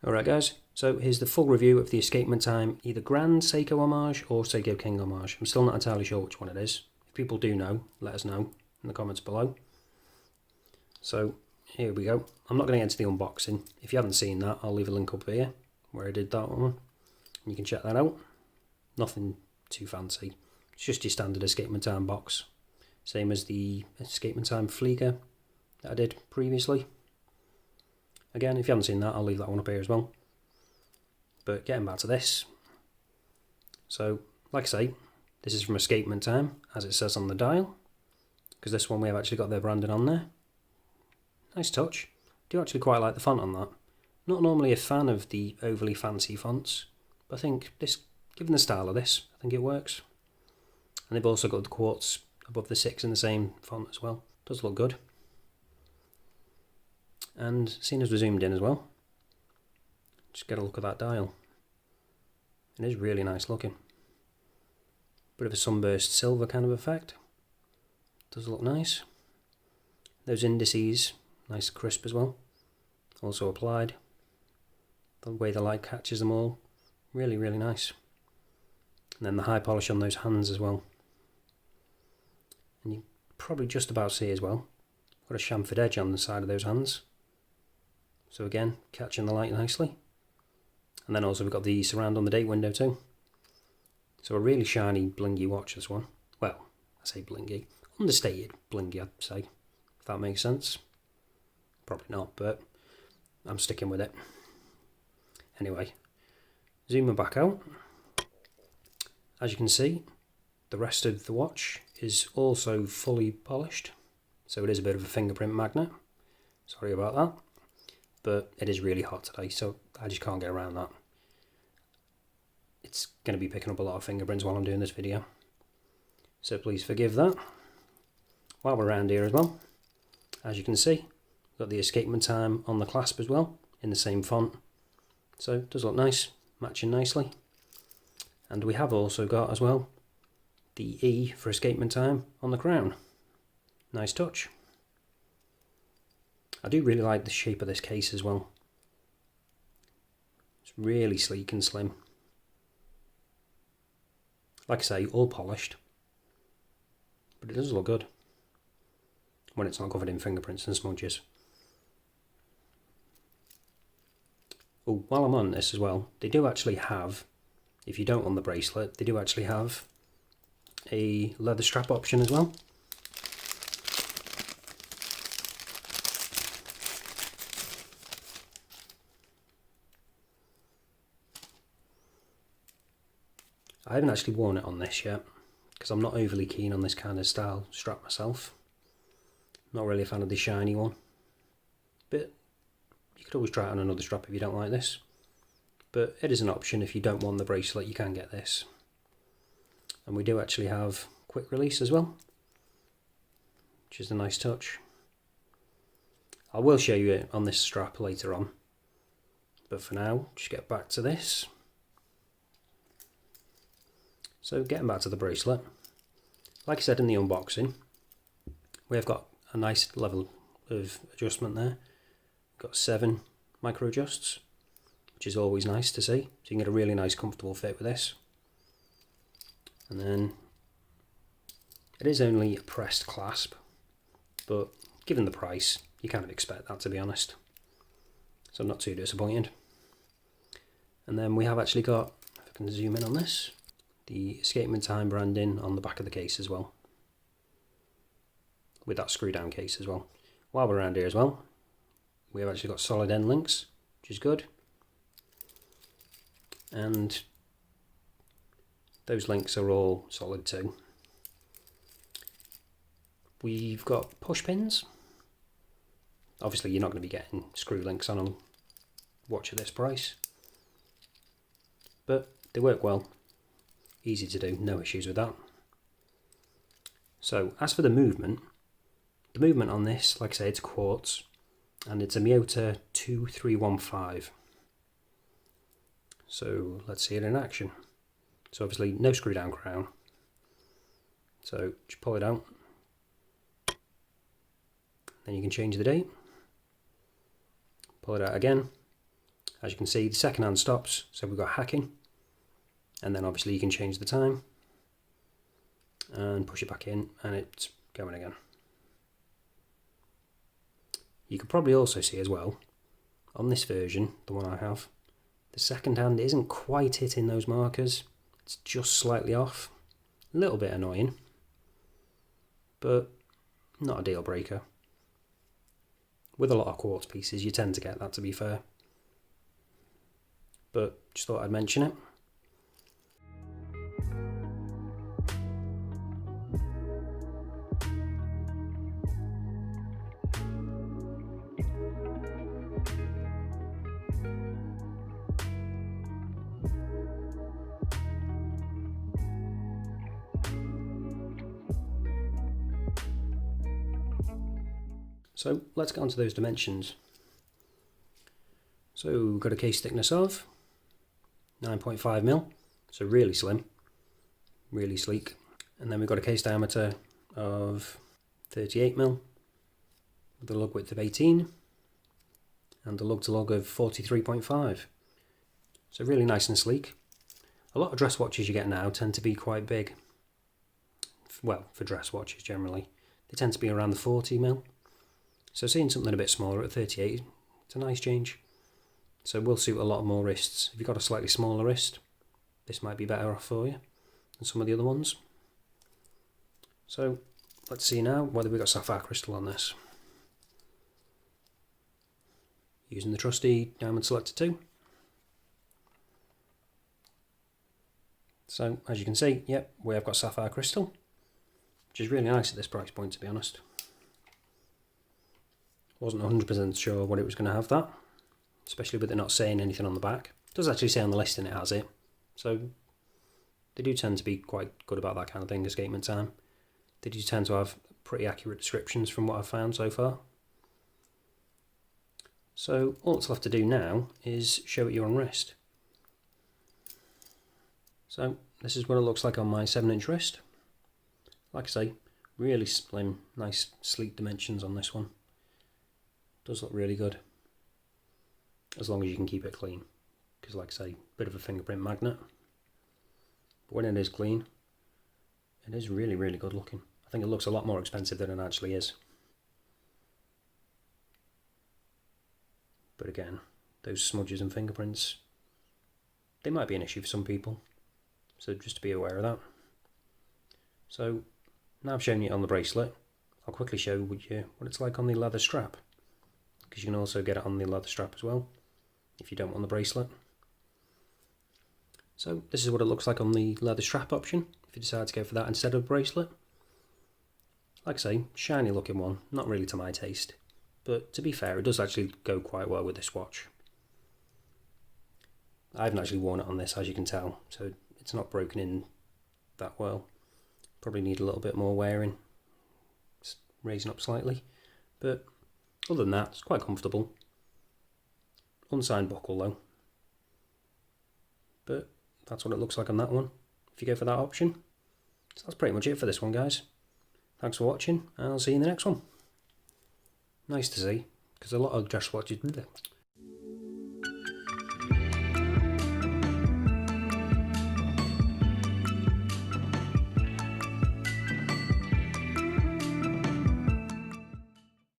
Alright guys, so here's the full review of the Escapement Time, either Grand Seiko Homage or Seiko King Homage. I'm still not entirely sure which one it is. If people do know, let us know in the comments below. So here we go. I'm not going to get into the unboxing. If you haven't seen that, I'll leave a link up here where I did that one. You can check that out. Nothing too fancy. It's just your standard Escapement Time box. Same as the Escapement Time Flieger that I did previously. Again, if you haven't seen that, I'll leave that one up here as well. But getting back to this. So, like I say, this is from Escapement Time, as it says on the dial. Because this one we have actually got their branding on there. Nice touch. Do actually quite like the font on that. Not normally a fan of the overly fancy fonts, but I think this, given the style of this, I think it works. And they've also got the quartz above the 6 in the same font as well. Does look good. And seeing as we're zoomed in as well, just get a look at that dial. It is really nice looking. Bit of a sunburst silver kind of effect. Does look nice. Those indices, nice crisp as well. Also applied. The way the light catches them all, really, really nice. And then the high polish on those hands as well. And you probably just about see as well, got a chamfered edge on the side of those hands. So again, catching the light nicely. And then also we've got the surround on the date window too. So a really shiny, blingy watch, this one. Well, I say blingy. Understated blingy, I'd say. If that makes sense. Probably not, but I'm sticking with it. Anyway, zooming back out. As you can see, the rest of the watch is also fully polished. So it is a bit of a fingerprint magnet. Sorry about that. But it is really hot today, so I just can't get around that. It's going to be picking up a lot of fingerprints while I'm doing this video. So please forgive that. While we're around here as well, as you can see, we've got the Escapement Time on the clasp as well, in the same font. So it does look nice, matching nicely. And we have also got as well the E for Escapement Time on the crown. Nice touch. I do really like the shape of this case as well. It's really sleek and slim. Like I say, all polished. But it does look good. When it's not covered in fingerprints and smudges. Oh, while I'm on this as well, they do actually have, if you don't want the bracelet, they do actually have a leather strap option as well. I haven't actually worn it on this yet, because I'm not overly keen on this kind of style strap myself. Not really a fan of the shiny one. But you could always try it on another strap if you don't like this. But it is an option. If you don't want the bracelet, you can get this. And we do actually have quick release as well, which is a nice touch. I will show you it on this strap later on. But for now, just get back to this. So getting back to the bracelet, like I said in the unboxing, we have got a nice level of adjustment there. We've got 7 micro adjusts, which is always nice to see. So you can get a really nice comfortable fit with this. And then it is only a pressed clasp, but given the price, you kind of expect that, to be honest. So I'm not too disappointed. And then we have actually got, if I can zoom in on this, the Escapement Time branding on the back of the case as well. With that screw down case as well. While we're around here as well, we have actually got solid end links, which is good. And those links are all solid too. We've got push pins. Obviously you're not going to be getting screw links on a watch at this price. But they work well. Easy to do, no issues with that. So as for the movement on this, like I say, it's quartz, and it's a Miyota 2315. So let's see it in action. So obviously no screw down crown. So just pull it out. Then you can change the date. Pull it out again. As you can see, the second hand stops, so we've got hacking, and then obviously you can change the time and push it back in and it's going again. You could probably also see as well, on this version, the one I have, the second hand isn't quite hitting those markers, it's just slightly off. A little bit annoying, but not a deal breaker. With a lot of quartz pieces you tend to get that, to be fair. But just thought I'd mention it. So let's get on to those dimensions. So we've got a case thickness of 9.5mm, so really slim, really sleek. And then we've got a case diameter of 38mm, with a lug width of 18, and a lug to lug of 43.5. So really nice and sleek. A lot of dress watches you get now tend to be quite big. Well, for dress watches generally. They tend to be around the 40mm. So seeing something a bit smaller at 38, it's a nice change. So will suit a lot more wrists. If you've got a slightly smaller wrist, this might be better off for you than some of the other ones. So let's see now whether we've got Sapphire Crystal on this. Using the trusty Diamond Selector 2. So as you can see, yep, we have got Sapphire Crystal, which is really nice at this price point, to be honest. Wasn't 100% sure what it was going to have that, especially with it not saying anything on the back. It does actually say on the listing it has it, so they do tend to be quite good about that kind of thing, Escapement Time. They do tend to have pretty accurate descriptions from what I've found so far. So all that's left to do now is show it you on wrist. So this is what it looks like on my 7-inch wrist. Like I say, really slim, nice sleek dimensions on this one. Does look really good, as long as you can keep it clean, because like I say, bit of a fingerprint magnet, but when it is clean, it is really, really good looking. I think it looks a lot more expensive than it actually is. But again, those smudges and fingerprints, they might be an issue for some people, so just to be aware of that. So now I've shown you on the bracelet, I'll quickly show you what it's like on the leather strap, because you can also get it on the leather strap as well if you don't want the bracelet. So this is what it looks like on the leather strap option if you decide to go for that instead of bracelet. Like I say, shiny looking one, not really to my taste, but to be fair, it does actually go quite well with this watch. I haven't actually worn it on this, as you can tell, so it's not broken in that well. Probably need a little bit more wearing, it's raising up slightly, but other than that, it's quite comfortable. Unsigned buckle though. But that's what it looks like on that one, if you go for that option. So that's pretty much it for this one, guys. Thanks for watching, and I'll see you in the next one. Nice to see, because a lot of dress watches,